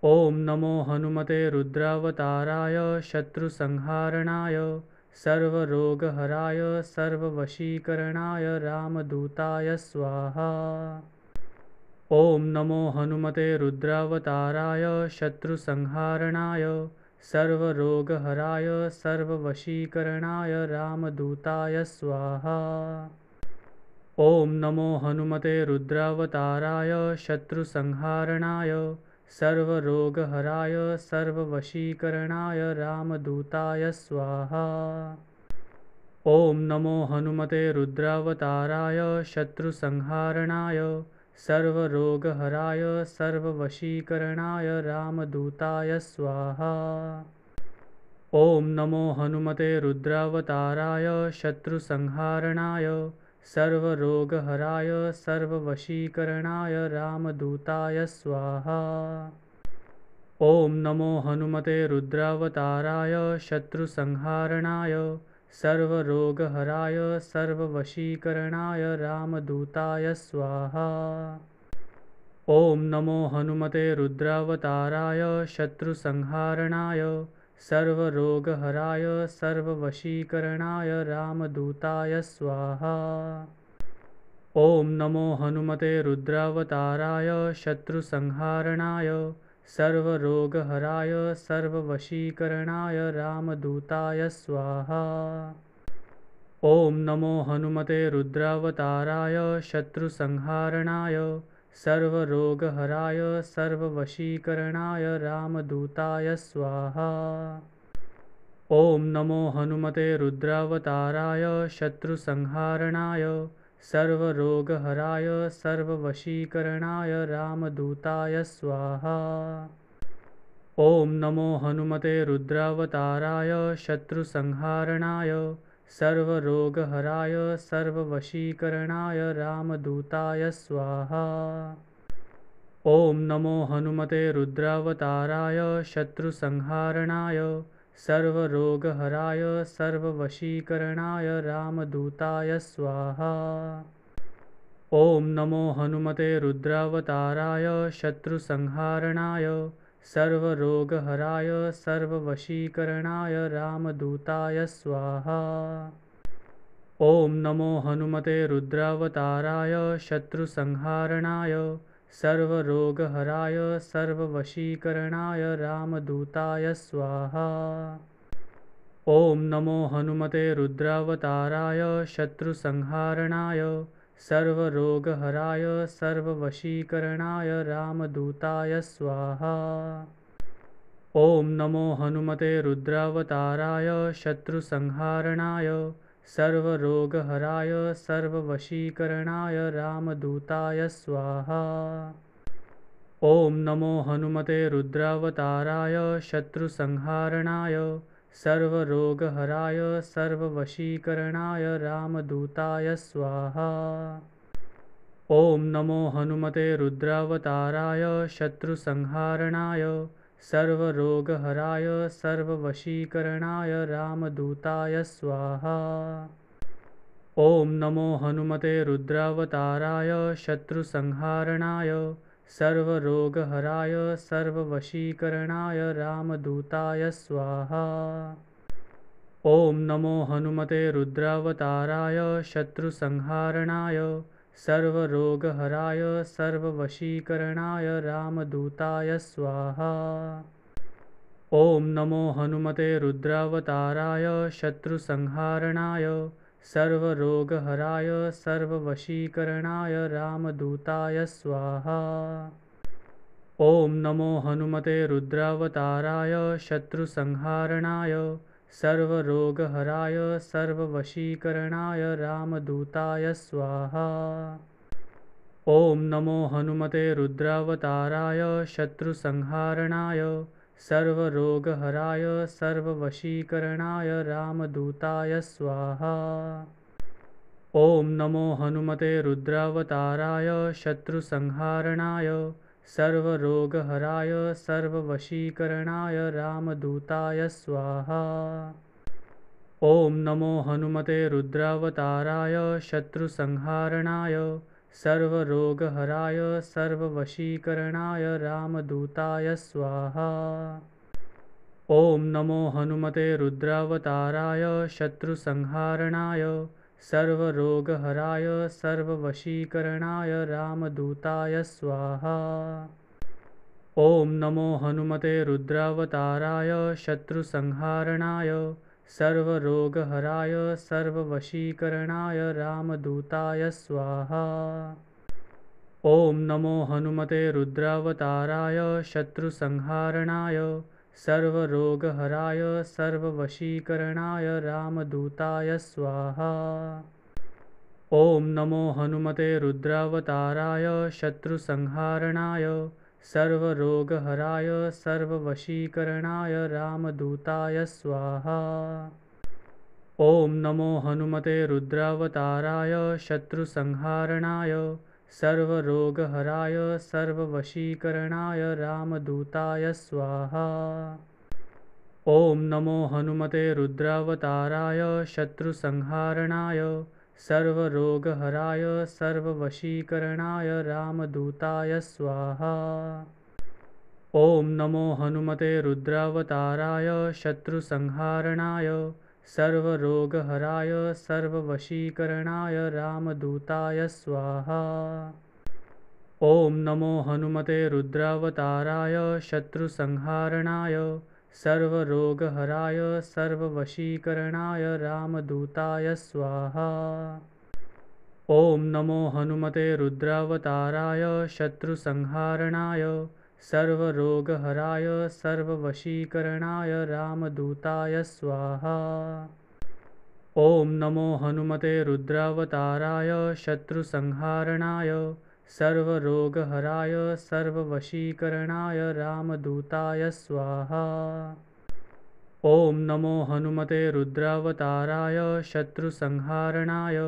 ॐ नमो हनुमते रुद्रावताराय शत्रुसंहारणाय सर्वरोगहराय सर्ववशीकरणाय रामदूताय स्वाहा। ॐ नमो हनुमते रुद्रावताराय शत्रुसंहारणाय सर्वरोगहराय सर्ववशीकरणाय रामदूताय स्वाहा। ॐ नमो हनुमते रुद्रावताराय शत्रुसंहारणाय सर्वरोगहराय सर्ववशीकरणाय रामदूताय स्वाहा। ॐ नमो हनुमते रुद्रावताराय शत्रुसंहारणाय सर्वरोगहराय सर्ववशीकरणाय रामदूताय स्वाहा। ॐ नमो हनुमते रुद्रावताराय शत्रुसंहारणाय सर्वरोगहराय सर्ववशीकरणाय रामदूताय स्वाहा। ॐ नमो हनुमते रुद्रावताराय शत्रुसंहारणाय सर्वरोगहराय सर्ववशीकरणाय रामदूताय स्वाहा। ॐ नमो हनुमते रुद्रावताराय शत्रुसंहारणाय सर्वरोगहराय सर्ववशीकरणाय रामदूताय स्वाहा। ॐ नमो हनुमते रुद्रावताराय शत्रुसंहारणाय सर्वरोगहराय सर्ववशीकरणाय रामदूताय स्वाहा। ॐ नमो हनुमते रुद्रावताराय शत्रुसंहारणाय सर्वरोगहराय सर्ववशीकरणाय रामदूताय स्वाहा। ॐ नमो हनुमते रुद्रावताराय शत्रुसंहारणाय सर्वरोगहराय सर्ववशीकरणाय रामदूताय स्वाहा। ॐ नमो हनुमते रुद्रावताराय शत्रुसंहारणाय सर्वरोगहराय सर्ववशीकरणाय रामदूताय स्वाहा। ॐ नमो हनुमते रुद्रावताराय शत्रुसंहारणाय सर्वरोगहराय सर्ववशीकरणाय रामदूताय स्वाहा। ॐ नमो हनुमते रुद्रावताराय शत्रुसंहारणाय सर्वरोगहराय सर्ववशीकरणाय रामदूताय स्वाहा। ॐ नमो हनुमते रुद्रावताराय शत्रुसंहारणाय सर्वरोगहराय सर्ववशीकरणाय रामदूताय स्वाहा। ॐ नमो हनुमते रुद्रावताराय शत्रुसंहारणाय सर्वरोगहराय सर्ववशीकरणाय रामदूताय स्वाहा। ॐ नमो हनुमते रुद्रावताराय शत्रुसंहारणाय सर्वरोगहराय सर्ववशीकरणाय रामदूताय स्वाहा। ॐ नमो हनुमते रुद्रावताराय शत्रुसंहारणाय सर्वरोगहराय सर्ववशीकरणाय रामदूताय स्वाहा। ॐ नमो हनुमते रुद्रावताराय शत्रुसंहारणाय सर्वरोगहराय सर्ववशीकरणाय रामदूताय स्वाहा। ॐ नमो हनुमते रुद्रावताराय शत्रुसंहारणाय सर्वरोगहराय सर्ववशीकरणाय रामदूताय स्वाहा। ॐ नमो हनुमते रुद्रावताराय शत्रुसंहारणाय सर्वरोगहराय सर्ववशीकरणाय रामदूताय स्वाहा। ॐ नमो हनुमते रुद्रावताराय शत्रुसंहारणाय सर्वरोगहराय सर्ववशीकरणाय रामदूताय स्वाहा। ॐ नमो हनुमते रुद्रावताराय शत्रुसंहारणाय सर्वरोगहराय सर्ववशीकरणाय रामदूताय स्वाहा। ॐ नमो हनुमते रुद्रावताराय शत्रुसंहारणाय सर्वरोगहराय सर्ववशीकरणाय रामदूताय स्वाहा। ॐ नमो हनुमते रुद्रावताराय शत्रुसंहारणाय सर्वरोगहराय सर्ववशीकरणाय रामदूताय स्वाहा। ॐ नमो हनुमते रुद्रावताराय शत्रुसंहारणाय सर्वरोगहराय सर्ववशीकरणाय रामदूताय स्वाहा। ॐ नमो हनुमते रुद्रावताराय शत्रुसंहारणाय सर्वरोगहराय सर्ववशीकरणाय रामदूताय स्वाहा। ॐ नमो हनुमते रुद्रावताराय शत्रुसंहारणाय सर्वरोगहराय सर्ववशीकरणाय रामदूताय स्वाहा। ॐ नमो हनुमते रुद्रावताराय शत्रुसंहारणाय सर्वरोगहराय सर्ववशीकरणाय रामदूताय स्वाहा। ॐ नमो हनुमते रुद्रावताराय शत्रुसंहारणाय सर्वरोगहराय सर्ववशीकरणाय रामदूताय स्वाहा। ॐ नमो हनुमते रुद्रावताराय शत्रुसंहारणाय सर्वरोगहराय सर्ववशीकरणाय रामदूताय स्वाहा। ॐ नमो हनुमते रुद्रावताराय शत्रुसंहारणाय सर्वरोगहराय सर्ववशीकरणाय रामदूताय स्वाहा। ॐ नमो हनुमते रुद्रावताराय शत्रुसंहारणाय सर्वरोगहराय सर्ववशीकरणाय रामदूताय स्वाहा। ॐ नमो हनुमते रुद्रावताराय शत्रुसंहारणाय सर्वरोगहराय सर्ववशीकरणाय रामदूताय स्वाहा। ॐ नमो हनुमते रुद्रावताराय शत्रुसंहारणाय सर्वरोगहराय सर्ववशीकरणाय रामदूताय स्वाहा। ॐ नमो हनुमते रुद्रावताराय शत्रुसंहारणाय सर्वरोगहराय सर्ववशीकरणाय रामदूताय स्वाहा। ॐ नमो हनुमते रुद्रावताराय शत्रुसंहारणाय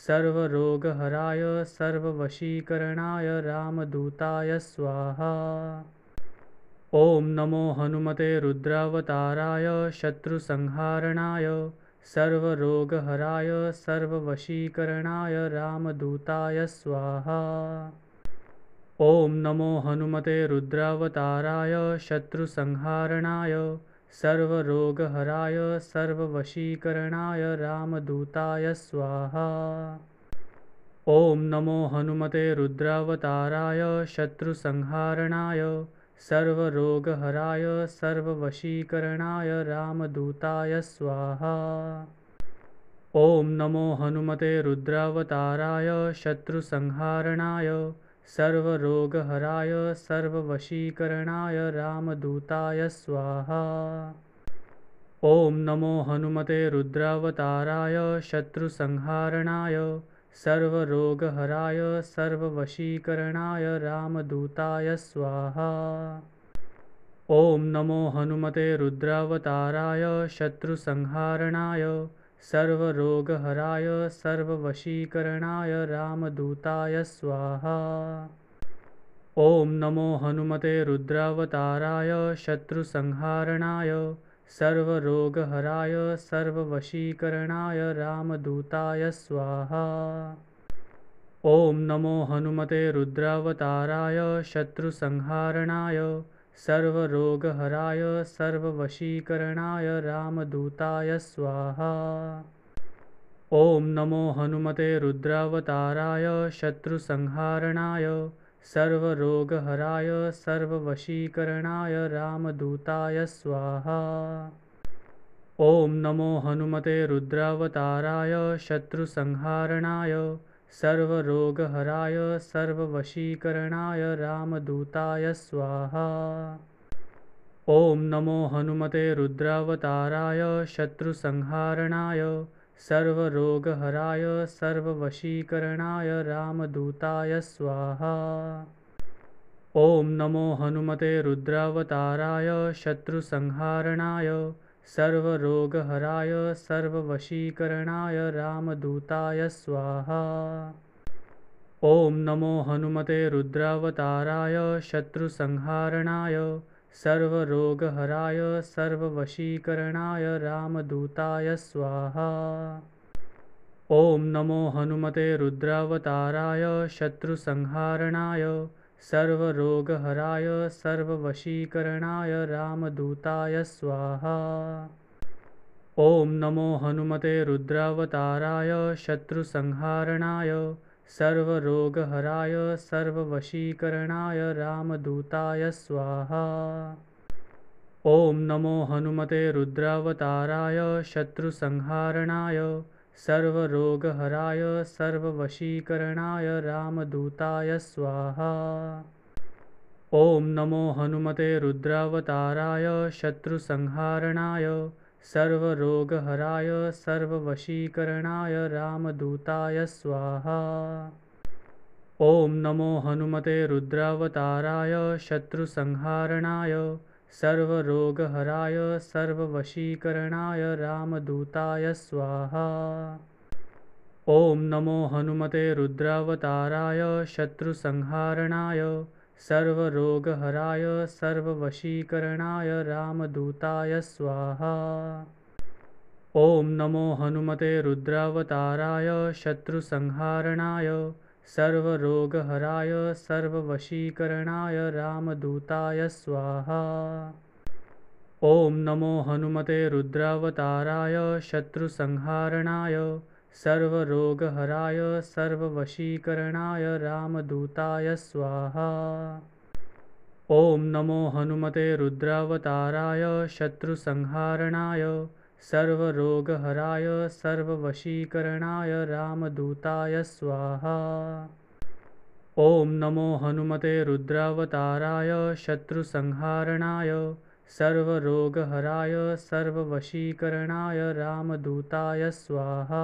सर्वरोगहराय सर्ववशीकरणाय रामदूताय स्वाहा। ॐ नमो हनुमते रुद्रावताराय शत्रुसंहारणाय सर्वरोगहराय सर्ववशीकरणाय रामदूताय स्वाहा। ॐ नमो हनुमते रुद्रावताराय शत्रुसंहारणाय सर्वरोगहराय सर्ववशीकरणाय रामदूताय स्वाहा। ॐ नमो हनुमते रुद्रावताराय शत्रुसंहारणाय सर्वरोगहराय सर्ववशीकरणाय रामदूताय स्वाहा। ॐ नमो हनुमते रुद्रावताराय शत्रुसंहारणाय सर्वरोगहराय सर्ववशीकरणाय रामदूताय स्वाहा। ॐ नमो हनुमते रुद्रावताराय शत्रुसंहारणाय सर्वरोगहराय सर्ववशीकरणाय रामदूताय स्वाहा। ॐ नमो हनुमते रुद्रावताराय शत्रुसंहारणाय सर्वरोगहराय सर्ववशीकरणाय रामदूताय स्वाहा। ॐ नमो हनुमते रुद्रावताराय शत्रुसंहारणाय सर्वरोगहराय सर्ववशीकरणाय रामदूताय स्वाहा। ॐ नमो हनुमते रुद्रावताराय शत्रुसंहारणाय सर्वरोगहराय सर्ववशीकरणाय रामदूताय स्वाहा। ॐ नमो हनुमते रुद्रावताराय शत्रुसंहारणाय सर्वरोगहराय सर्ववशीकरणाय रामदूताय स्वाहा। ॐ नमो हनुमते रुद्रावताराय शत्रुसंहारणाय सर्वरोगहराय सर्ववशीकरणाय रामदूताय स्वाहा। ॐ नमो हनुमते रुद्रावताराय शत्रुसंहारणाय सर्वरोगहराय सर्ववशीकरणाय रामदूताय स्वाहा। ॐ नमो हनुमते रुद्रावताराय शत्रुसंहारणाय सर्वरोगहराय सर्ववशीकरणाय रामदूताय स्वाहा। ॐ नमो हनुमते रुद्रावताराय शत्रुसंहारणाय सर्वरोगहराय सर्ववशीकरणाय रामदूताय स्वाहा। ॐ नमो हनुमते रुद्रावताराय शत्रुसंहारणाय सर्वरोगहराय सर्ववशीकरणाय रामदूताय स्वाहा। ॐ नमो हनुमते रुद्रावताराय शत्रुसंहारणाय सर्वरोगहराय सर्ववशीकरणाय रामदूताय स्वाहा। ॐ नमो हनुमते रुद्रावताराय शत्रुसंहारणाय सर्वरोगहराय सर्ववशीकरणाय रामदूताय स्वाहा। ॐ नमो हनुमते रुद्रावताराय शत्रुसंहारणाय सर्वरोगहराय सर्ववशीकरणाय रामदूताय स्वाहा। ॐ नमो हनुमते रुद्रावताराय शत्रुसंहारणाय सर्वरोगहराय सर्ववशीकरणाय रामदूताय स्वाहा। ॐ नमो हनुमते रुद्रावताराय शत्रुसंहारणाय सर्वरोगहराय सर्ववशीकरणाय रामदूताय स्वाहा। ॐ नमो हनुमते रुद्रावताराय शत्रुसंहारणाय सर्वरोगहराय सर्ववशीकरणाय रामदूताय स्वाहा। ॐ नमो हनुमते रुद्रावताराय शत्रुसंहारणाय सर्वरोगहराय सर्ववशीकरणाय रामदूताय स्वाहा। ॐ नमो हनुमते रुद्रावताराय शत्रुसंहारणाय सर्वरोगहराय सर्ववशीकरणाय रामदूताय स्वाहा। ॐ नमो हनुमते रुद्रावताराय शत्रुसंहारणाय सर्वरोगहराय सर्ववशीकरणाय रामदूताय स्वाहा।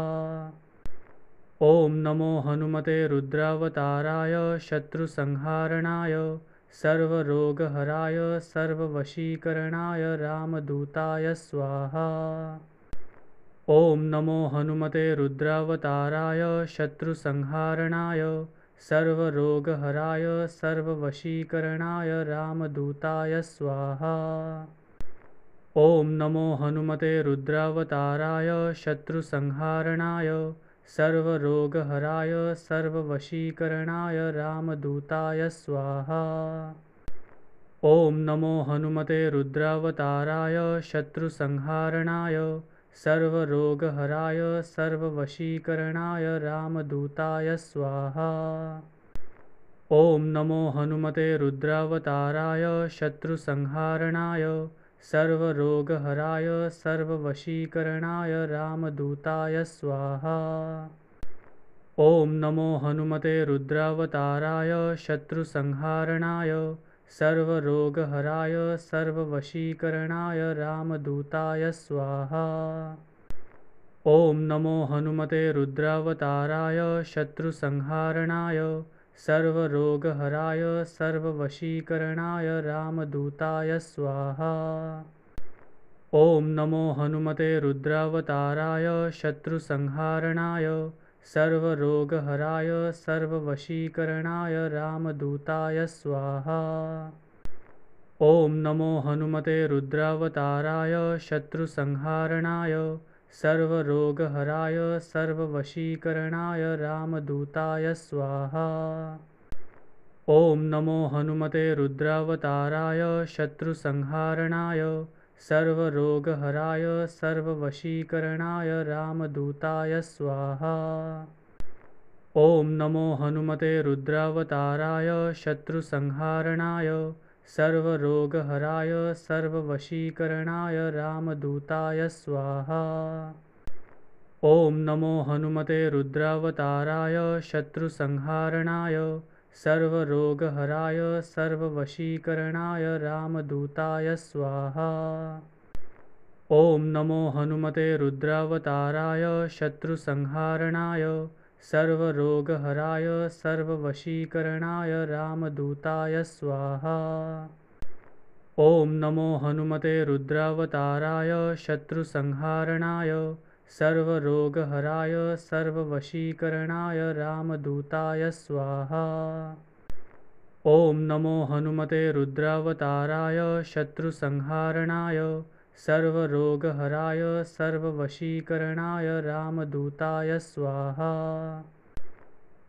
ॐ नमो हनुमते रुद्रावताराय शत्रुसंहारणाय सर्वरोगहराय सर्ववशीकरणाय रामदूताय स्वाहा। ॐ नमो हनुमते रुद्रावताराय शत्रुसंहारणाय सर्वरोगहराय सर्ववशीकरणाय रामदूताय स्वाहा। ॐ नमो हनुमते रुद्रावताराय शत्रुसंहारणाय सर्वरोगहराय सर्ववशीकरणाय रामदूताय स्वाहा। ॐ नमो हनुमते रुद्रावताराय शत्रुसंहारणाय सर्वरोगहराय सर्ववशीकरणाय रामदूताय स्वाहा। ॐ नमो हनुमते रुद्रावताराय शत्रुसंहारणाय सर्वरोगहराय सर्ववशीकरणाय रामदूताय स्वाहा। ॐ नमो हनुमते रुद्रावताराय शत्रुसंहारणाय सर्वरोगहराय सर्ववशीकरणाय रामदूताय स्वाहा। ॐ नमो हनुमते रुद्रावताराय शत्रुसंहारणाय सर्वरोगहराय सर्ववशीकरणाय रामदूताय स्वाहा। ॐ नमो हनुमते रुद्रावताराय शत्रुसंहारणाय सर्वरोगहराय सर्ववशीकरणाय रामदूताय स्वाहा। ॐ नमो हनुमते रुद्रावताराय शत्रुसंहारणाय सर्वरोगहराय सर्ववशीकरणाय रामदूताय स्वाहा। ॐ नमो हनुमते रुद्रावताराय शत्रुसंहारणाय सर्वरोगहराय सर्ववशीकरणाय रामदूताय स्वाहा। ॐ नमो हनुमते रुद्रावताराय शत्रुसंहारणाय सर्वरोगहराय सर्ववशीकरणाय रामदूताय स्वाहा। ॐ नमो हनुमते रुद्रावताराय शत्रुसंहारणाय सर्वरोगहराय सर्ववशीकरणाय रामदूताय स्वाहा। ॐ नमो हनुमते रुद्रावताराय शत्रुसंहारणाय सर्वरोगहराय सर्ववशीकरणाय रामदूताय स्वाहा। ॐ नमो हनुमते रुद्रावताराय शत्रुसंहारणाय सर्वरोगहराय सर्ववशीकरणाय रामदूताय स्वाहा। ॐ नमो हनुमते रुद्रावताराय शत्रुसंहारणाय सर्वरोगहराय सर्ववशीकरणाय रामदूताय स्वाहा।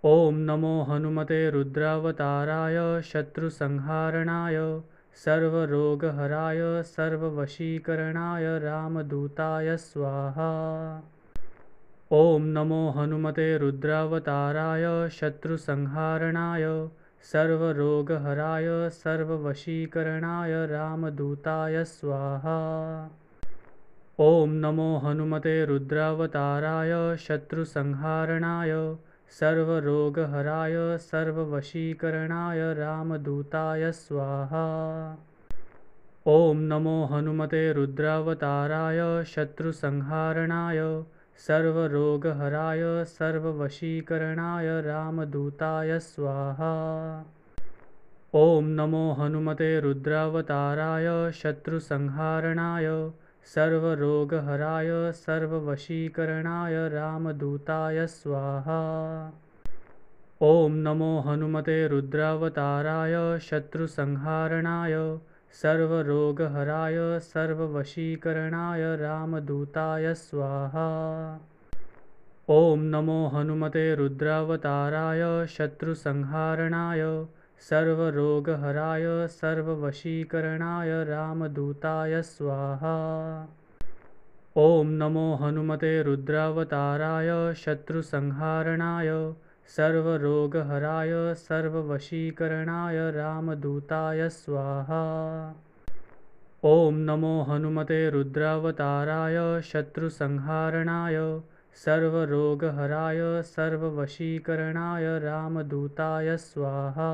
ॐ नमो हनुमते रुद्रावताराय शत्रुसंहारणाय सर्वरोगहराय सर्ववशीकरणाय रामदूताय स्वाहा। ॐ नमो हनुमते रुद्रावताराय शत्रुसंहारणाय सर्वरोगहराय सर्ववशीकरणाय रामदूताय स्वाहा। ॐ नमो हनुमते रुद्रावताराय शत्रुसंहारणाय सर्वरोगहराय सर्ववशीकरणाय रामदूताय स्वाहा। ॐ नमो हनुमते रुद्रावताराय शत्रुसंहारणाय सर्वरोगहराय सर्ववशीकरणाय रामदूताय स्वाहा। ॐ नमो हनुमते रुद्रावताराय शत्रुसंहारणाय सर्वरोगहराय सर्ववशीकरणाय रामदूताय स्वाहा। ॐ नमो हनुमते रुद्रावताराय शत्रुसंहारणाय सर्वरोगहराय सर्ववशीकरणाय रामदूताय स्वाहा। ॐ नमो हनुमते रुद्रावताराय शत्रुसंहारणाय सर्वरोगहराय सर्ववशीकरणाय रामदूताय स्वाहा। ॐ नमो हनुमते रुद्रावताराय शत्रुसंहारणाय सर्वरोगहराय सर्ववशीकरणाय रामदूताय स्वाहा। ॐ नमो हनुमते रुद्रावताराय शत्रुसंहारणाय सर्वरोगहराय सर्ववशीकरणाय रामदूताय स्वाहा।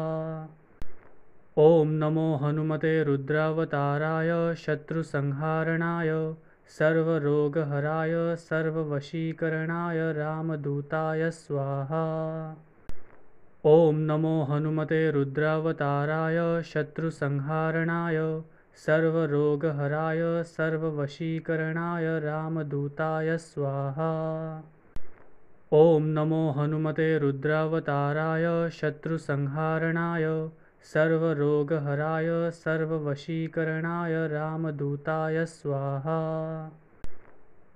ॐ नमो हनुमते रुद्रावताराय शत्रुसंहारणाय सर्वरोगहराय सर्ववशीकरणाय रामदूताय स्वाहा। ॐ नमो हनुमते रुद्रावताराय शत्रुसंहारणाय सर्वरोगहराय सर्ववशीकरणाय रामदूताय स्वाहा। ॐ नमो हनुमते रुद्रावताराय शत्रुसंहारणाय सर्वरोगहराय सर्ववशीकरणाय रामदूताय स्वाहा।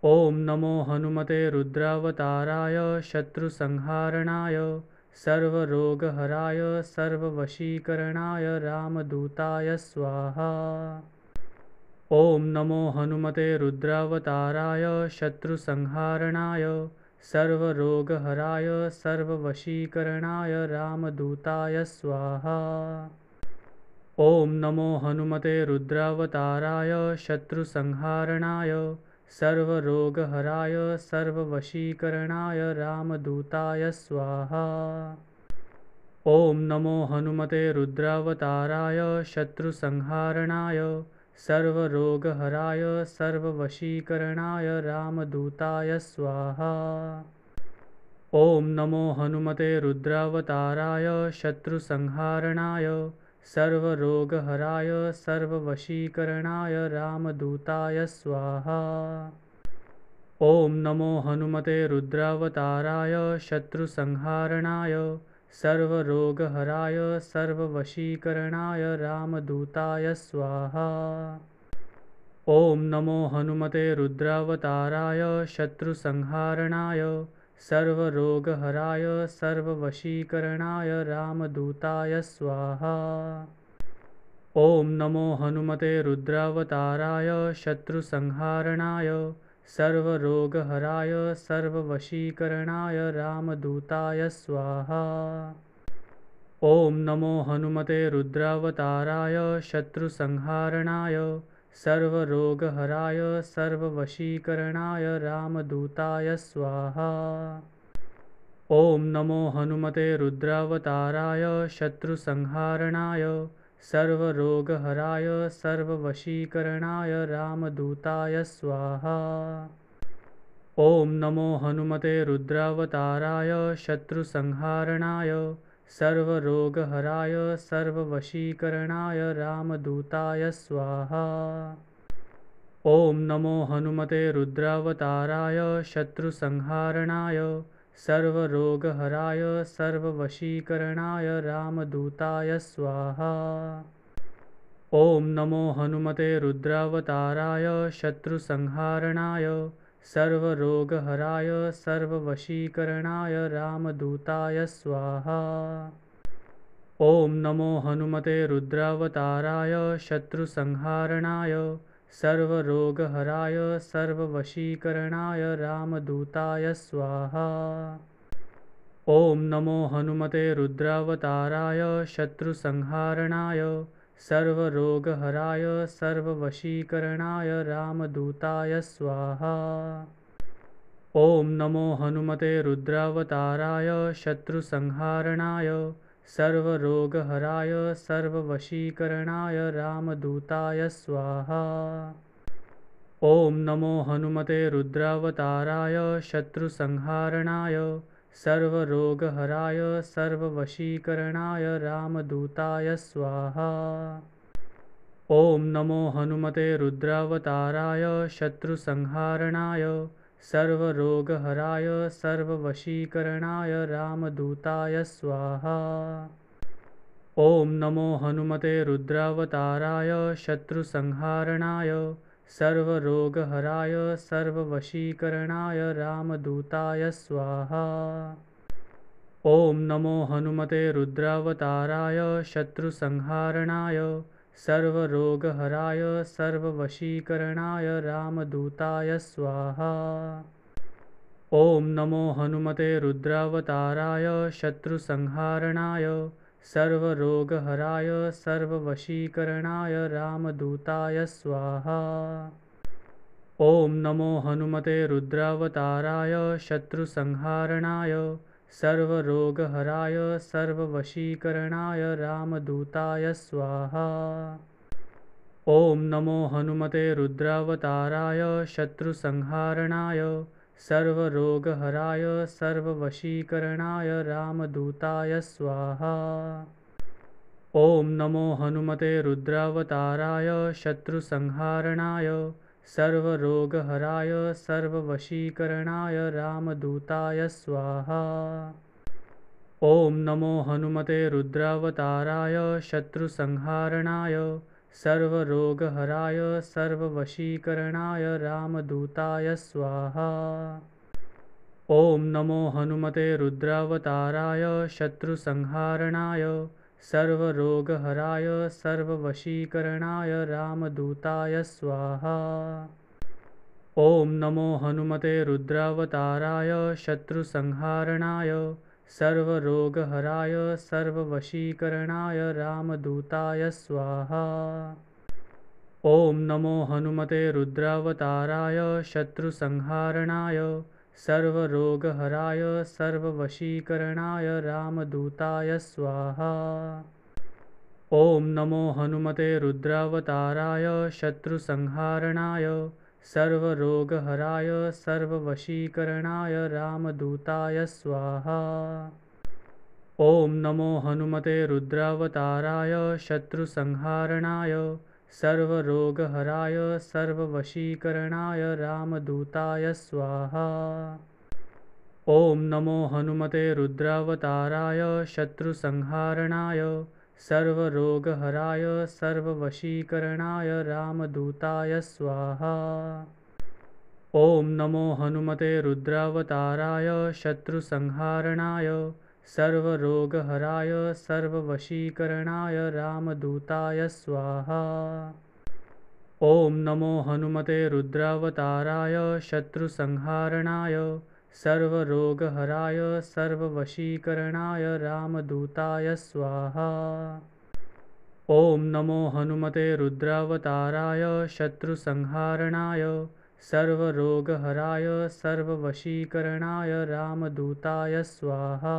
ॐ नमो हनुमते रुद्रावताराय शत्रुसंहारणाय सर्वरोगहराय सर्ववशीकरणाय रामदूताय स्वाहा। ॐ नमो हनुमते रुद्रावताराय शत्रुसंहारणाय सर्वरोगहराय सर्ववशीकरणाय रामदूताय स्वाहा। ॐ नमो हनुमते रुद्रावताराय शत्रुसंहारणाय सर्वरोगहराय सर्ववशीकरणाय रामदूताय स्वाहा। ॐ नमो हनुमते रुद्रावताराय शत्रुसंहारणाय सर्वरोगहराय सर्ववशीकरणाय रामदूताय स्वाहा। ॐ नमो हनुमते रुद्रावताराय शत्रुसंहारणाय सर्वरोगहराय सर्ववशीकरणाय रामदूताय स्वाहा। ॐ नमो हनुमते रुद्रावताराय शत्रुसंहारणाय सर्वरोगहराय सर्ववशीकरणाय रामदूताय स्वाहा। ॐ नमो हनुमते रुद्रावताराय शत्रुसंहारणाय सर्वरोगहराय सर्ववशीकरणाय रामदूताय स्वाहा। ॐ नमो हनुमते रुद्रावताराय शत्रुसंहारणाय सर्वरोगहराय सर्ववशीकरणाय रामदूताय स्वाहा। ॐ नमो हनुमते रुद्रावताराय शत्रुसंहारणाय सर्वरोगहराय सर्ववशीकरणाय रामदूताय स्वाहा। ॐ नमो हनुमते रुद्रावताराय शत्रुसंहारणाय सर्वरोगहराय सर्ववशीकरणाय रामदूताय स्वाहा। ॐ नमो हनुमते रुद्रावताराय शत्रुसंहारणाय सर्वरोगहराय सर्ववशीकरणाय रामदूताय स्वाहा। ॐ नमो हनुमते रुद्रावताराय शत्रुसंहारणाय सर्वरोगहराय सर्ववशीकरणाय रामदूताय स्वाहा। ॐ नमो हनुमते रुद्रावताराय शत्रुसंहारणाय सर्वरोगहराय सर्ववशीकरणाय रामदूताय स्वाहा। ॐ नमो हनुमते रुद्रावताराय शत्रुसंहारणाय सर्वरोगहराय सर्ववशीकरणाय रामदूताय स्वाहा। ॐ नमो हनुमते रुद्रावताराय शत्रुसंहारणाय सर्वरोगहराय सर्ववशीकरणाय रामदूताय स्वाहा। ॐ नमो हनुमते रुद्रावताराय शत्रुसंहारणाय सर्वरोगहराय सर्ववशीकरणाय रामदूताय स्वाहा। ॐ नमो हनुमते रुद्रावताराय शत्रुसंहारणाय सर्वरोगहराय सर्ववशीकरणाय रामदूताय स्वाहा। ॐ नमो हनुमते रुद्रावताराय शत्रुसंहारणाय सर्वरोगहराय सर्ववशीकरणाय रामदूताय स्वाहा। ॐ नमो हनुमते रुद्रावताराय शत्रुसंहारणाय सर्वरोगहराय सर्ववशीकरणाय रामदूताय स्वाहा। ॐ नमो हनुमते रुद्रावताराय शत्रुसंहारणाय सर्वरोगहराय सर्ववशीकरणाय रामदूताय स्वाहा। ॐ नमो हनुमते रुद्रावताराय शत्रुसंहारणाय सर्वरोगहराय सर्ववशीकरणाय रामदूताय स्वाहा। ॐ नमो हनुमते रुद्रावताराय शत्रुसंहारणाय सर्वरोगहराय सर्ववशीकरणाय रामदूताय स्वाहा। ॐ नमो हनुमते रुद्रावताराय शत्रुसंहारणाय सर्वरोगहराय सर्ववशीकरणाय रामदूताय स्वाहा। ॐ नमो हनुमते रुद्रावताराय शत्रुसंहारणाय सर्वरोगहराय सर्ववशीकरणाय रामदूताय स्वाहा। ॐ नमो हनुमते रुद्रावताराय शत्रुसंहारणाय सर्वरोगहराय सर्ववशीकरणाय रामदूताय स्वाहा। ॐ नमो हनुमते रुद्रावताराय शत्रुसंहारणाय सर्वरोगहराय सर्ववशीकरणाय रामदूताय स्वाहा। ॐ नमो हनुमते रुद्रावताराय शत्रुसंहारणाय सर्वरोगहराय सर्ववशीकरणाय रामदूताय स्वाहा। ॐ नमो हनुमते रुद्रावताराय शत्रुसंहारणाय सर्वरोगहराय सर्ववशीकरणाय रामदूताय स्वाहा। ॐ नमो हनुमते रुद्रावताराय शत्रुसंहारणाय सर्वरोगहराय सर्ववशीकरणाय रामदूताय स्वाहा। ॐ नमो हनुमते रुद्रावताराय शत्रुसंहारणाय सर्वरोगहराय सर्ववशीकरणाय रामदूताय स्वाहा। ॐ नमो हनुमते रुद्रावताराय शत्रुसंहारणाय सर्वरोगहराय सर्ववशीकरणाय रामदूताय स्वाहा। ॐ नमो हनुमते रुद्रावताराय शत्रुसंहारणाय सर्वरोगहराय सर्ववशीकरणाय रामदूताय स्वाहा। ॐ नमो हनुमते रुद्रावताराय शत्रुसंहारणाय सर्वरोगहराय सर्ववशीकरणाय रामदूताय स्वाहा। ॐ नमो हनुमते रुद्रावताराय शत्रुसंहारणाय सर्वरोगहराय सर्ववशीकरणाय रामदूताय स्वाहा।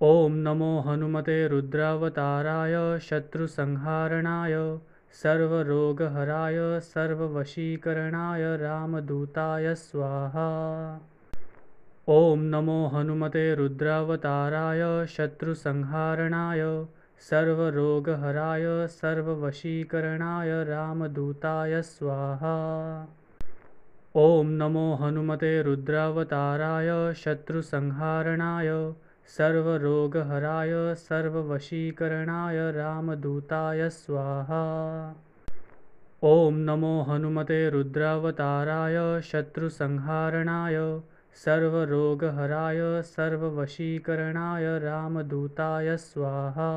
ॐ नमो हनुमते रुद्रावताराय शत्रुसंहारणाय सर्वरोगहराय सर्ववशीकरणाय रामदूताय स्वाहा। ॐ नमो हनुमते रुद्रावताराय शत्रुसंहारणाय सर्वरोगहराय सर्ववशीकरणाय रामदूताय स्वाहा। ॐ नमो हनुमते रुद्रावताराय शत्रुसंहारणाय सर्वरोगहराय सर्ववशीकरणाय रामदूताय स्वाहा। ॐ नमो हनुमते रुद्रावताराय शत्रुसंहारणाय सर्वरोगहराय सर्ववशीकरणाय रामदूताय स्वाहा।